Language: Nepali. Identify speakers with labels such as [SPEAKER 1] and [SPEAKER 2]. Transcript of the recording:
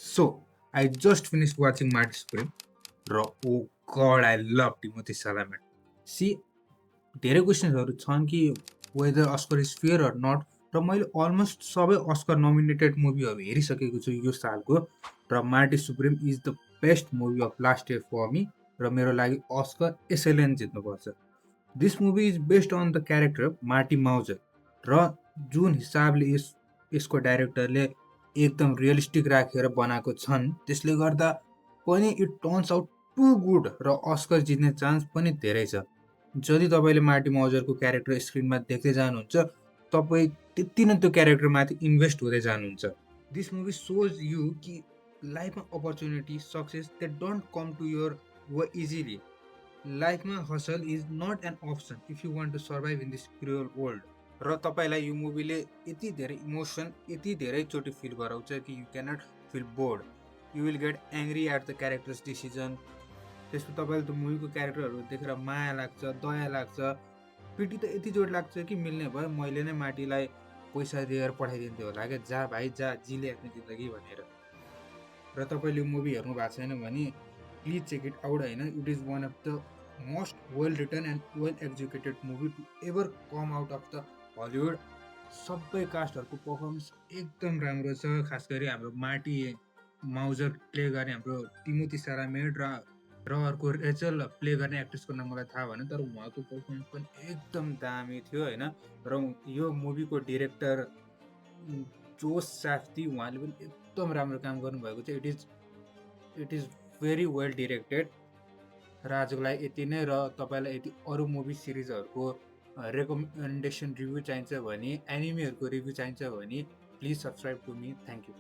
[SPEAKER 1] So, I just finished watching Marty Supreme. Oh god, I love Timothy Chalamet. See, धेरै क्वेसन्सहरू छन् कि whether Oscar is fair or not, र मैले अलमोस्ट सबै अस्कर नोमिनेटेड मुभीहरू हेरिसकेको छु यो सालको, र Marty Supreme is the best movie of last year for me, र मेरो लागि अस्कर यसैले नै जित्नुपर्छ। This movie is based on the character Marty Mauser, र जुन हिसाबले यसको डाइरेक्टरले एकदम रियलिस्टिक राखेर बनाएको छन् त्यसले गर्दा पनि it turns out to good, र अस्कर जित्ने चान्स पनि धेरै छ। यदि तपाईँले मार्टी माउजरको क्यारेक्टर स्क्रिनमा देख्दै जानुहुन्छ तपाईँ त्यति नै त्यो क्यारेक्टरमाथि इन्भेस्ट हुँदै जानुहुन्छ। दिस मुभी सोज यु कि लाइफमा opportunity success they don't come to your way easily. लाइफमा hustle is not an option if you want to survive in this cruel world. र तपाईँलाई यो मुभीले यति धेरै इमोसन यति धेरैचोटि फिल गराउँछ कि you cannot feel bored, you will get angry at the characters decision. त्यसपछि तपाईँले त्यो मुभीको क्यारेक्टरहरू देखेर माया लाग्छ, दया लाग्छ, पिटी त यतिचोटि लाग्छ कि मिल्ने भयो मैले नै माटीलाई पैसा दिएर पठाइदिन्थ्यो होला क्या, जा भाइ जा, जिले आफ्नो जिन्दगी भनेर। र तपाईँले यो मुभी हेर्नु भएको छैन भने प्लिज चेक इट आउट होइन। It is one of the most well written and well executed movie to ever come out of the Hollywood. सबै कास्टहरूको पर्फर्मेन्स एकदम राम्रो छ, खास गरी हाम्रो मार्टी माउजर प्ले गर्ने हाम्रो टिमोथी चालामेट र अर्को रेचल प्ले गर्ने एक्ट्रेसको नाम मलाई थाहा भएन, तर उहाँको पर्फर्मेन्स पनि एकदम दामी थियो होइन। र यो मुभीको डिरेक्टर जोस साफ्ती, उहाँले पनि एकदम राम्रो काम गर्नुभएको छ। It is very well directed. र आजको लागि यति नै। र तपाईँलाई यदि अरू मुभी सिरिजहरूको रेकमेन्डेसन रिभ्यू चाहिन्छ भने, एनिमीहरूको रिभ्यू चाहिन्छ भने please subscribe to me. Thank you.